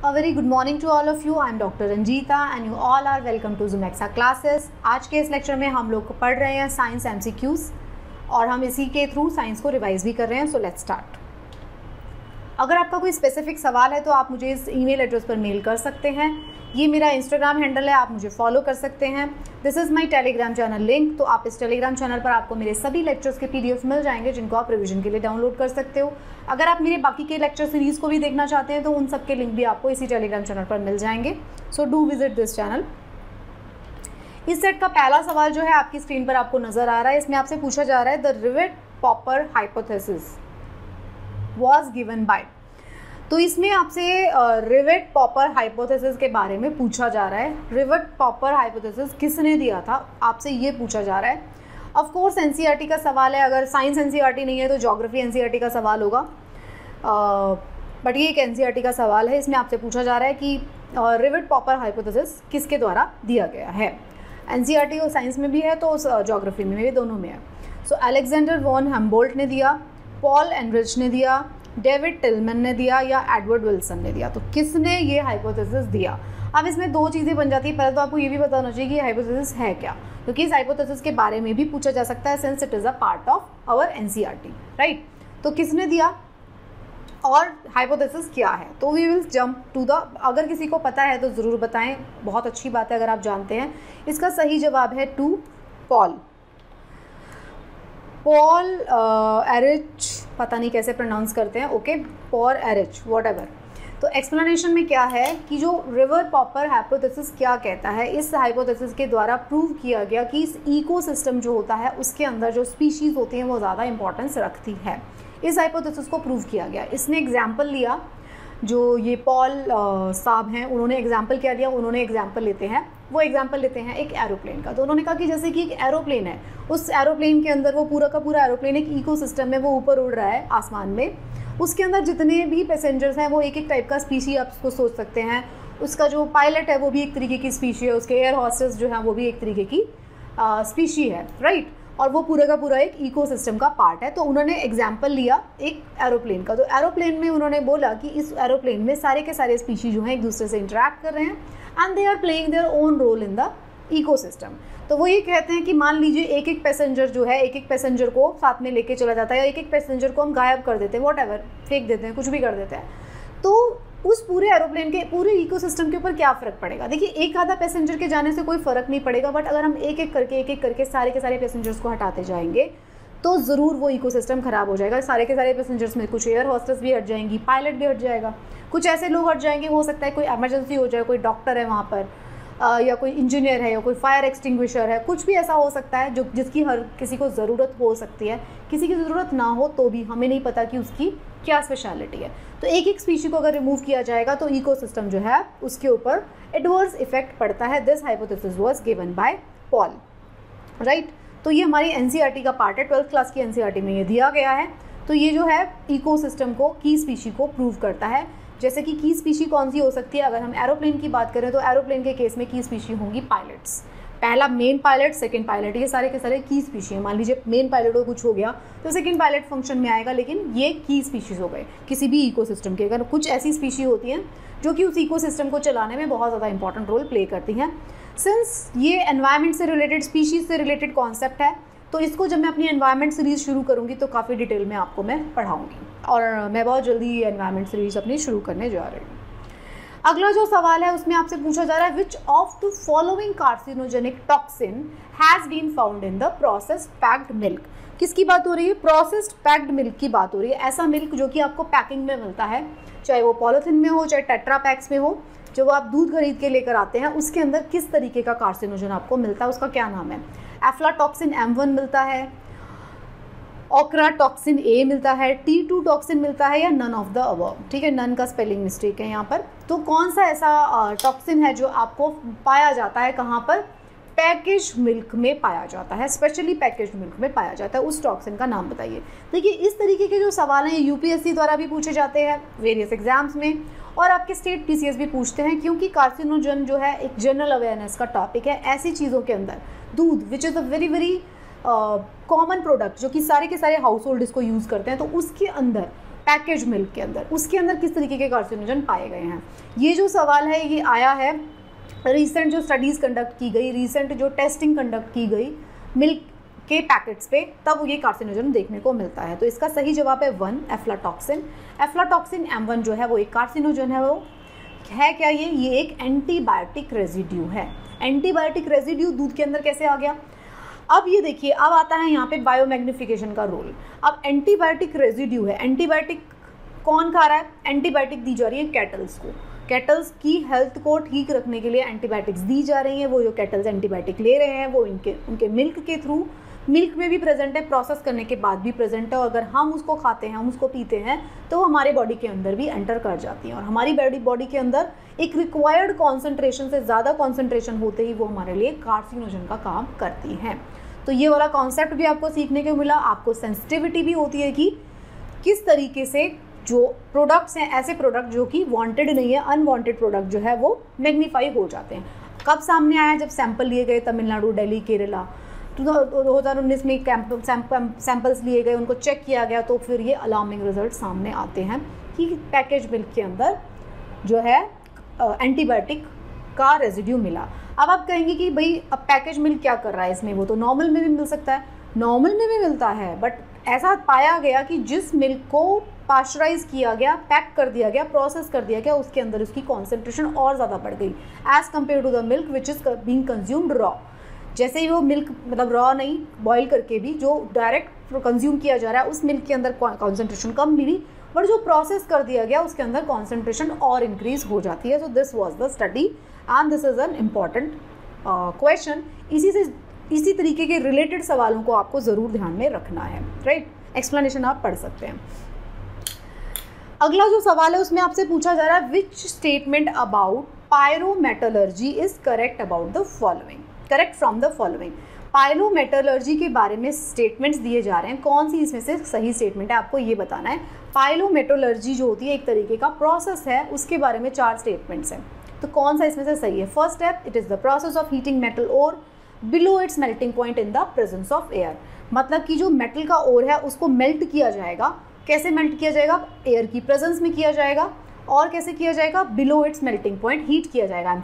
A very good morning to all of you. I am Dr. Ranjita and you all are welcome to Zumexa classes. आज के इस lecture में हम लोग पढ़ रहे हैं साइंस MCQs और हम इसी के थ्रू साइंस को रिवाइज भी कर रहे हैं. So let's start. अगर आपका कोई स्पेसिफिक सवाल है तो आप मुझे इस ईमेल एड्रेस पर मेल कर सकते हैं. ये मेरा इंस्टाग्राम हैंडल है, आप मुझे फॉलो कर सकते हैं. This is my Telegram channel link. तो आप इस टेलीग्राम चैनल पर आपको मेरे सभी लेक्चर्स के PDF मिल जाएंगे जिनको आप रिवीजन के लिए डाउनलोड कर सकते हो. अगर आप मेरे बाकी के लेक्चर सीरीज़ को भी देखना चाहते हैं तो उन सब के लिंक भी आपको इसी टेलीग्राम चैनल पर मिल जाएंगे. So do visit this channel. इस सेट का पहला सवाल जो है आपकी स्क्रीन पर आपको नज़र आ रहा है. इसमें आपसे पूछा जा रहा है the rivet-popper hypothesis was given by. तो इसमें आपसे रिवेट-पॉपर हाइपोथेसिस के बारे में पूछा जा रहा है. रिवेट-पॉपर हाइपोथेसिस किसने दिया था, आपसे ये पूछा जा रहा है. ऑफ कोर्स NCERT का सवाल है. अगर साइंस NCERT नहीं है तो ज्योग्राफी NCERT का सवाल होगा. बट ये एक NCERT का सवाल है. इसमें आपसे पूछा जा रहा है कि रिवेट-पॉपर हाइपोथेसिस किसके द्वारा दिया गया है. NCERT और साइंस में भी है तो ज्योग्राफी में भी, दोनों में है. सो अलेक्जेंडर वॉन हम्बोल्ट ने दिया, पॉल एनरिच ने दिया, डेविड टिलमन ने दिया या एडवर्ड विल्सन ने दिया. तो किसने ये हाइपोथेसिस दिया. अब इसमें दो चीज़ें बन जाती है. पहले तो आपको ये भी पता होना चाहिए कि ये हाइपोथेसिस है क्या, क्योंकि इस हाइपोथेसिस के बारे में भी पूछा जा सकता है since it is a part of our NCERT, right. तो किसने दिया और हाइपोथेसिस क्या है. तो we will jump to the, अगर किसी को पता है तो ज़रूर बताएं, बहुत अच्छी बात है अगर आप जानते हैं. इसका सही जवाब है टू पॉल एरिच, पता नहीं कैसे प्रोनाउंस करते हैं. Okay, Paul Erich what ever. तो एक्सप्लेनेशन में क्या है कि जो रिवेट-पॉपर हाइपोथेसिस क्या कहता है, इस हाइपोथेसिस के द्वारा प्रूव किया गया कि इस इकोसिस्टम जो होता है उसके अंदर जो स्पीशीज़ होती हैं वो ज़्यादा इंपॉर्टेंस रखती है. इस हाइपोथेसिस को प्रूव किया गया. इसने एग्जाम्पल लिया, जो ये पॉल साहब हैं उन्होंने एग्जाम्पल क्या लिया. उन्होंने एग्जाम्पल लेते हैं, वो एग्जाम्पल लेते हैं एक एरोप्लेन का. तो उन्होंने कहा कि जैसे कि एक एरोप्लेन है, उस एरोप्लेन के अंदर वो पूरा का पूरा एरोप्लेन एक इकोसिस्टम में वो ऊपर उड़ रहा है आसमान में. उसके अंदर जितने भी पैसेंजर्स हैं वो एक एक टाइप का स्पीशी आप उसको सोच सकते हैं. उसका जो पायलट है वो भी एक तरीके की स्पीशी है, उसके एयर हॉस्टेस जो है वो भी एक तरीके की स्पीशी है, राइट. और वो पूरा का पूरा एक इकोसिस्टम का पार्ट है. तो उन्होंने एग्जाम्पल लिया एक एरोप्लेन का. तो एरोप्लेन में उन्होंने बोला कि इस एरोप्लेन में सारे के सारे स्पीशी जो हैं एक दूसरे से इंटरेक्ट कर रहे हैं and they are playing their own role in the ecosystem. तो वो ये कहते हैं कि मान लीजिए एक एक पैसेंजर जो है, एक एक पैसेंजर को साथ में लेके चला जाता है या एक एक पैसेंजर को हम गायब कर देते हैं, वॉट एवर, फेंक देते हैं, कुछ भी कर देते हैं. तो उस पूरे एरोप्लेन के पूरे इकोसिस्टम के ऊपर क्या फ़र्क पड़ेगा. देखिए, एक आधा पैसेंजर के जाने से कोई फ़र्क नहीं पड़ेगा, बट अगर हम एक एक करके सारे के सारे पैसेंजर्स को हटाते जाएंगे तो ज़रूर वो इकोसिस्टम ख़राब हो जाएगा. सारे के सारे पैसेंजर्स में कुछ एयर हॉस्टेस भी हट जाएंगी, पायलट भी हट जाएगा, कुछ ऐसे लोग हट जाएंगे, हो सकता है कोई इमरजेंसी हो जाए, कोई डॉक्टर है वहाँ पर या कोई इंजीनियर है या कोई फायर एक्सटिंग्विशर है, कुछ भी ऐसा हो सकता है जो जिसकी हर किसी को ज़रूरत हो सकती है. किसी की ज़रूरत ना हो तो भी हमें नहीं पता कि उसकी क्या स्पेशलिटी है. तो एक एक स्पीशी को अगर रिमूव किया जाएगा तो इकोसिस्टम जो है उसके ऊपर एडवर्स इफेक्ट पड़ता है. This hypothesis was given by Paul, right. तो ये हमारी NCERT का पार्ट है, 12th क्लास की NCERT में ये दिया गया है. तो ये जो है इकोसिस्टम को, की स्पीशी को प्रूव करता है. जैसे कि की स्पीशी कौन सी हो सकती है, अगर हम एरोप्लेन की बात करें तो एरोप्लेन के केस में की स्पीशी होंगी पायलट्स. पहला मेन पायलट, सेकंड पायलट, ये सारे के सारे की स्पीशी हैं. मान लीजिए मेन पायलट को कुछ हो गया तो सेकंड पायलट फंक्शन में आएगा, लेकिन ये की स्पीशीज़ हो गए किसी भी इकोसिस्टम के. अगर कुछ ऐसी स्पीशी होती हैं जो कि उस इकोसिस्टम को चलाने में बहुत ज़्यादा इंपॉर्टेंट रोल प्ले करती हैं. सिंस ये एनवायरनमेंट से रिलेटेड, स्पीशीज़ से रिलेटेड कॉन्सेप्ट है, तो इसको जब मैं अपनी एनवायरनमेंट सीरीज़ शुरू करूँगी तो काफ़ी डिटेल में आपको मैं पढ़ाऊँगी और मैं बहुत जल्दी ये एनवायरनमेंट सीरीज़ अपनी शुरू करने जा रही हूँ. अगला जो सवाल है उसमें आपसे पूछा जा रहा है which of the following carcinogenic toxin has been found in the processed packed milk. किसकी बात हो रही है, प्रोसेस्ड पैक्ड मिल्क की बात हो रही है. ऐसा मिल्क जो कि आपको पैकिंग में मिलता है, चाहे वो पॉलीथिन में हो चाहे टेट्रा पैक्स में हो, जो आप दूध खरीद के लेकर आते हैं उसके अंदर किस तरीके का कार्सिनोजन आपको मिलता है, उसका क्या नाम है. एफ्लाटॉक्सिन M1 मिलता है, ऑक्राटॉक्सिन A मिलता है, T2 टॉक्सिन मिलता है या नन ऑफ द अबव. ठीक है, नन का स्पेलिंग मिस्टेक है यहाँ पर. तो कौन सा ऐसा टॉक्सिन है जो आपको पाया जाता है, कहाँ पर, पैकेज मिल्क में पाया जाता है, स्पेशली पैकेज मिल्क में पाया जाता है, उस टॉक्सिन का नाम बताइए. देखिए, इस तरीके के जो सवाल हैं ये UPSC द्वारा भी पूछे जाते हैं वेरियस एग्जाम्स में और आपके स्टेट PCS भी पूछते हैं, क्योंकि कार्सिनोजन जो है एक जनरल अवेयरनेस का टॉपिक है. ऐसी चीज़ों के अंदर दूध which is a very very common product जो कि सारे के सारे हाउस होल्ड इसको यूज़ करते हैं, तो उसके अंदर पैकेज मिल्क के अंदर, उसके अंदर किस तरीके के कार्सिनोजन पाए गए हैं। ये जो सवाल है ये आया है रिसेंट जो स्टडीज़ कंडक्ट की गई, रिसेंट जो टेस्टिंग कंडक्ट की गई मिल्क के पैकेट्स पे, तब ये कार्सिनोजन देखने को मिलता है। तो इसका सही जवाब है 1 एफ्लाटॉक्सिन। एफ्लाटॉक्सिन M1 जो है वो एक कार्सिनोजन है। वो है क्या ये एक एंटीबायोटिक रेजिड्यू है। एंटीबायोटिक रेजिड्यू दूध के अंदर कैसे आ गया। अब ये देखिए, अब आता है यहाँ पे बायोमैग्निफिकेशन का रोल। अब एंटीबायोटिक रेजिड्यू है, एंटीबायोटिक कौन खा रहा है, एंटीबायोटिक दी जा रही है कैटल्स को। कैटल्स की हेल्थ को ठीक रखने के लिए एंटीबायोटिक्स दी जा रही हैं। वो जो कैटल्स एंटीबायोटिक ले रहे हैं वो उनके मिल्क के थ्रू, मिल्क में भी प्रेजेंट है, प्रोसेस करने के बाद भी प्रेजेंट है, और अगर हम उसको खाते हैं, हम उसको पीते हैं, तो वो हमारे बॉडी के अंदर भी एंटर कर जाती हैं, और हमारी बॉडी के अंदर एक रिक्वायर्ड कॉन्सेंट्रेशन से ज़्यादा कॉन्सेंट्रेशन होते ही वो हमारे लिए कार्सिनोजन का काम करती हैं। तो ये वाला कॉन्सेप्ट भी आपको सीखने को मिला। आपको सेंसिटिविटी भी होती है कि किस तरीके से जो प्रोडक्ट्स हैं, ऐसे प्रोडक्ट जो कि वांटेड नहीं है, अनवांटेड प्रोडक्ट जो है वो मैग्नीफाई हो जाते हैं। कब सामने आया, जब सैंपल लिए गए तमिलनाडु, दिल्ली, केरला, 2019 में सैंपल्स लिए गए, उनको चेक किया गया, तो फिर ये अलार्मिंग रिजल्ट सामने आते हैं कि पैकेज मिल्क के अंदर जो है एंटीबायोटिक का रेजिड्यू मिला। अब आप कहेंगे कि भाई अब पैकेज मिल्क क्या कर रहा है इसमें, वो तो नॉर्मल में भी मिल सकता है। नॉर्मल में भी मिलता है, बट ऐसा पाया गया कि जिस मिल्क को पास्चराइज किया गया, पैक कर दिया गया, प्रोसेस कर दिया गया, उसके अंदर उसकी कॉन्सेंट्रेशन और ज़्यादा बढ़ गई as compared to the milk which is being consumed raw. जैसे ही वो मिल्क, मतलब रॉ नहीं, बॉईल करके भी जो डायरेक्ट कंज्यूम किया जा रहा है, उस मिल्क के अंदर कॉन्सेंट्रेशन कम मिली, बट जो प्रोसेस कर दिया गया उसके अंदर कॉन्सेंट्रेशन और इंक्रीज हो जाती है। So this was the study and this is an important question. इसी तरीके के रिलेटेड सवालों को आपको ज़रूर ध्यान में रखना है, राइट। एक्सप्लेनेशन आप पढ़ सकते हैं। अगला जो सवाल है उसमें आपसे पूछा जा रहा है which statement about pyrometallurgy is correct about the following, correct from the following. Pyrometallurgy के बारे में स्टेटमेंट्स दिए जा रहे हैं, कौन सी इसमें से सही स्टेटमेंट है आपको ये बताना है। पायरोमेटलर्जी जो होती है एक तरीके का प्रोसेस है, उसके बारे में 4 स्टेटमेंट्स हैं, तो कौन सा इसमें से सही है। First step, it is the process of heating metal ore below its melting point in the presence of air. मतलब कि जो मेटल का ओर है उसको मेल्ट किया जाएगा। कैसे मेल्ट किया जाएगा, एयर की प्रेजेंस में किया जाएगा। और कैसे किया जाएगा, below its melting point, heat किया जाएगा,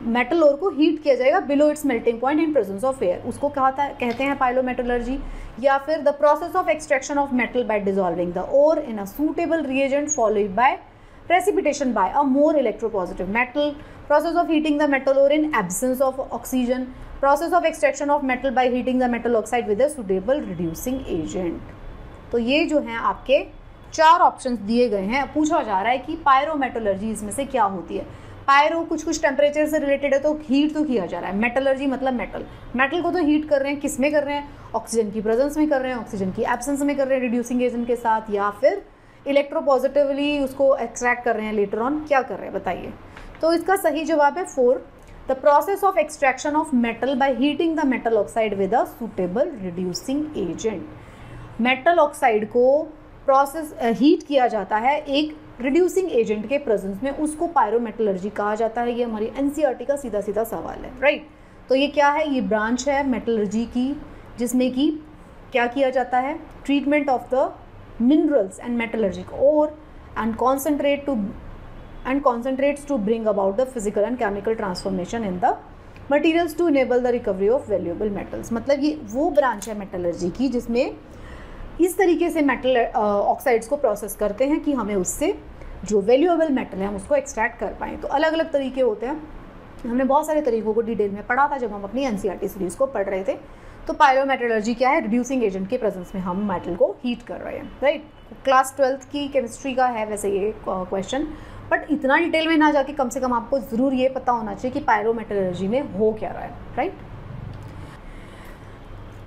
मेटल ओर को हीट किया जाएगा below its melting point in presence of air, उसको कहते हैं पायरोमेटलर्जी। या फिर the process of extraction of metal by dissolving the ore in a suitable reagent followed by precipitation by a more electropositive metal, process of heating the metal ore in absence of oxygen, process of extraction of metal by heating the metal oxide with a suitable reducing agent। तो ये जो हैं आपके 4 options दिए गए हैं। पूछा जा रहा है कि पायरोमेटलर्जी इसमें से क्या होती है। पायरो कुछ टेम्परेचर से रिलेटेड है, तो हीट तो किया जा रहा है। मेटलर्जी मतलब मेटल को तो हीट कर रहे हैं, किस में कर रहे हैं, ऑक्सीजन की प्रेजेंस में कर रहे हैं, ऑक्सीजन की एब्सेंस में कर रहे हैं रिड्यूसिंग एजेंट के साथ, या फिर इलेक्ट्रोपॉजिटिवली उसको एक्सट्रैक्ट कर रहे हैं लेटर ऑन, क्या कर रहे हैं बताइए। तो इसका सही जवाब है 4, the process of extraction of metal by heating the metal oxide with a suitable reducing agent. Metal oxide को प्रोसेस हीट किया जाता है एक रिड्यूसिंग एजेंट के प्रेजेंस में, उसको पायरोमेटलर्जी कहा जाता है। ये हमारी एनसीईआरटी का सीधा सीधा सवाल है, राइट। तो ये क्या है, ये ब्रांच है मेटलर्जी की, जिसमें कि क्या किया जाता है, treatment of the minerals and metallurgic ore and concentrates to bring about the physical and chemical transformation in the materials to enable the recovery of valuable metals। मतलब ये वो ब्रांच है मेटलर्जी की जिसमें इस तरीके से मेटल ऑक्साइड्स को प्रोसेस करते हैं कि हमें उससे जो वैल्यूएबल मेटल है हम उसको एक्सट्रैक्ट कर पाएँ। तो अलग अलग तरीके होते हैं, हमने बहुत सारे तरीकों को डिटेल में पढ़ा था जब हम अपनी एनसीईआरटी सीरीज़ को पढ़ रहे थे। तो पायरोमेटलर्जी क्या है, रिड्यूसिंग एजेंट के प्रेजेंस में हम मेटल को हीट कर रहे हैं, राइट। क्लास 12th की केमिस्ट्री का है वैसे ये क्वेश्चन, बट इतना डिटेल में ना जाके कम से कम आपको ज़रूर ये पता होना चाहिए कि पायरोमेटलर्जी में हो क्या रहा है, राइट।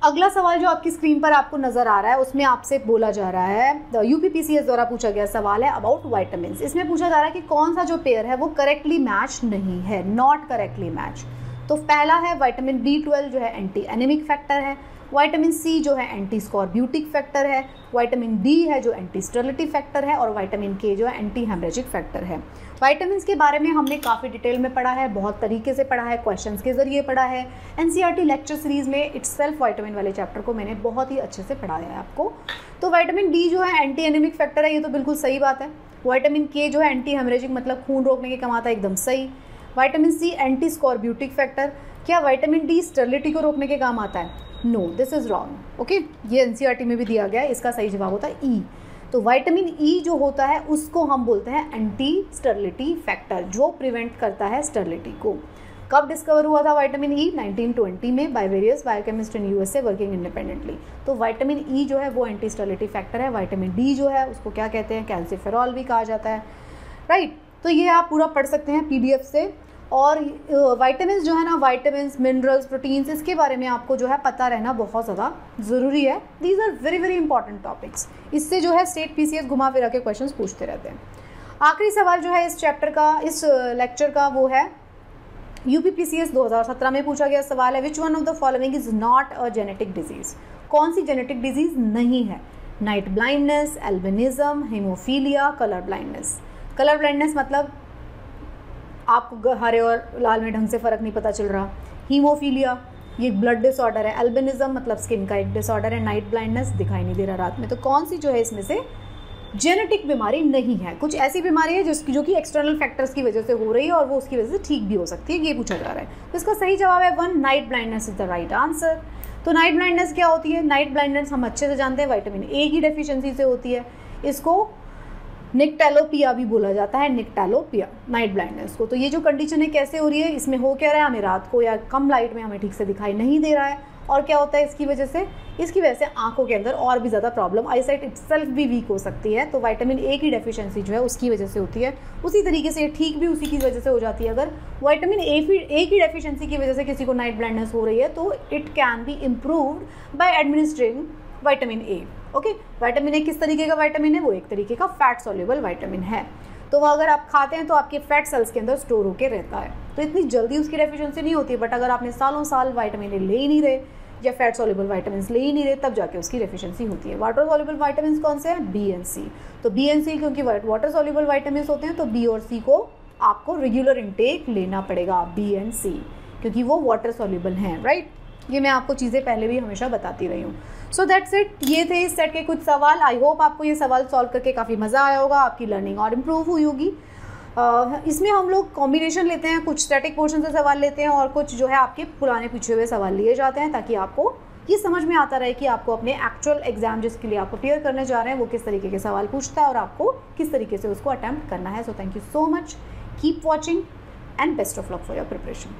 अगला सवाल जो आपकी स्क्रीन पर आपको नज़र आ रहा है उसमें आपसे बोला जा रहा है, यूपीपीसीएस द्वारा पूछा गया सवाल है अबाउट वाइटामिन। इसमें पूछा जा रहा है कि कौन सा जो पेयर है वो करेक्टली मैच नहीं है, नॉट करेक्टली मैच। तो पहला है विटामिन B12 जो है एंटी एनीमिक फैक्टर है, विटामिन सी जो है एंटी स्कॉर्ब्यूटिक फैक्टर है, विटामिन डी है जो एंटी स्टेरिलिटी फैक्टर है, और विटामिन के जो है एंटी हेमरेजिक फैक्टर है। विटामिन्स के बारे में हमने काफ़ी डिटेल में पढ़ा है, बहुत तरीके से पढ़ा है, क्वेश्चंस के ज़रिए पढ़ा है। एनसीईआरटी लेक्चर सीरीज़ में इटसेल्फ विटामिन वाले चैप्टर को मैंने बहुत ही अच्छे से पढ़ाया है आपको। तो विटामिन डी जो है एंटी एनीमिक फैक्टर है, ये तो बिल्कुल सही बात है। विटामिन के जो है एंटी हेमरेजिक मतलब खून रोकने के काम आता है, एकदम सही। Vitamin C anti scorbutic factor, क्या विटामिन डी स्टेरिलिटी को रोकने के काम आता है? No, this is wrong. Okay, ये एनसीईआरटी में भी दिया गया है, इसका सही जवाब होता है ई। तो विटामिन ई जो होता है उसको हम बोलते हैं एंटी स्टेरिलिटी फैक्टर, जो प्रिवेंट करता है स्टेरिलिटी को। कब डिस्कवर हुआ था विटामिन ई? 1920 में by various biochemist in USA working independently. तो विटामिन ई जो है वो एंटी स्टेरिलिटी फैक्टर है। विटामिन डी जो है उसको क्या कहते हैं? कैल्सिफेरॉल भी कहा जाता है, राइट। तो ये आप पूरा पढ़ सकते हैं पीडीएफ से। और विटामिन्स जो है ना, विटामिन्स, मिनरल्स, प्रोटीन्स, इसके बारे में आपको जो है पता रहना बहुत ज़्यादा ज़रूरी है। These are very very important topics. इससे जो है स्टेट पीसीएस घुमा फिरा के क्वेश्चंस पूछते रहते हैं। आखिरी सवाल जो है इस चैप्टर का, इस लेक्चर का, वो है यूपीपीसीएस 2017 में पूछा गया सवाल है, which one of the following is not a genetic disease? कौन सी जेनेटिक डिजीज़ नहीं है? Night blindness, albinism, haemophilia, colour blindness. Colour blindness मतलब आपको हरे और लाल में ढंग से फ़र्क नहीं पता चल रहा। हीमोफीलिया ये ब्लड डिसऑर्डर है। एल्बिनिज्म मतलब स्किन का एक डिसऑर्डर है। नाइट ब्लाइंडनेस दिखाई नहीं दे रहा रात में। तो कौन सी जो है इसमें से जेनेटिक बीमारी नहीं है? कुछ ऐसी बीमारी है जो कि एक्सटर्नल फैक्टर्स की वजह से हो रही है और वो उसकी वजह से ठीक भी हो सकती है, ये पूछा जा रहा है। तो इसका सही जवाब है 1, night blindness is the right answer. तो नाइट ब्लाइंडनेस क्या होती है? नाइट ब्लाइंडनेस हम अच्छे से जानते हैं, विटामिन ए की डेफिशिएंसी से होती है। इसको निक्टेलोपिया भी बोला जाता है, निक्टेलोपिया, नाइट ब्लाइंडनेस को। तो ये जो कंडीशन है कैसे हो रही है? इसमें हो क्या रहा है? हमें रात को या कम लाइट में हमें ठीक से दिखाई नहीं दे रहा है। और क्या होता है इसकी वजह से? इसकी वजह से आंखों के अंदर और भी ज़्यादा प्रॉब्लम, आईसाइट इटसेल्फ भी वीक हो सकती है। तो विटामिन ए की डेफिशिएंसी जो है उसकी वजह से होती है। उसी तरीके से ठीक भी उसी की वजह से हो जाती है। अगर विटामिन ए की डेफिशिएंसी की वजह से किसी को नाइट ब्लाइंडनेस हो रही है तो it can be improved by administering vitamin A. Okay, vitamin A किस तरीके का विटामिन है? वो एक तरीके का फैट सॉल्युबल विटामिन है। तो वह अगर आप खाते हैं तो आपके फैट सेल्स के अंदर स्टोर होकर रहता है। तो इतनी जल्दी उसकी डेफिशिएंसी नहीं होती। बट अगर आपने सालों साल विटामिन ए ले ही नहीं रहे या फैट सॉल्युबल विटामिन ले ही नहीं रहे, तब जाके उसकी डेफिशिएंसी होती है। वाटर सॉल्युबल विटामिन कौन से हैं? बी एंड सी। तो बी एंड सी क्योंकि वाटर सॉल्युबल विटामिन होते हैं तो बी और सी को आपको रेगुलर इंटेक लेना पड़ेगा, बी एंड सी, क्योंकि वो वाटर सॉल्युबल हैं, राइट। ये मैं आपको चीज़ें पहले भी हमेशा बताती रही हूँ। So that's it. ये थे इस सेट के कुछ सवाल। आई होप आपको ये सवाल सॉल्व करके काफ़ी मज़ा आया होगा, आपकी लर्निंग और इम्प्रूव हुई होगी। इसमें हम लोग कॉम्बिनेशन लेते हैं, कुछ स्टैटिक पोर्शन से सवाल लेते हैं और कुछ जो है आपके पुराने पूछे हुए सवाल लिए जाते हैं, ताकि आपको ये समझ में आता रहे कि आपको अपने एक्चुअल एग्जाम जिसके लिए आप प्रिपेयर करने जा रहे हैं वो किस तरीके के सवाल पूछता है और आपको किस तरीके से उसको अटेम्प्ट करना है। So thank you so much, keep watching and best of luck for your preparation.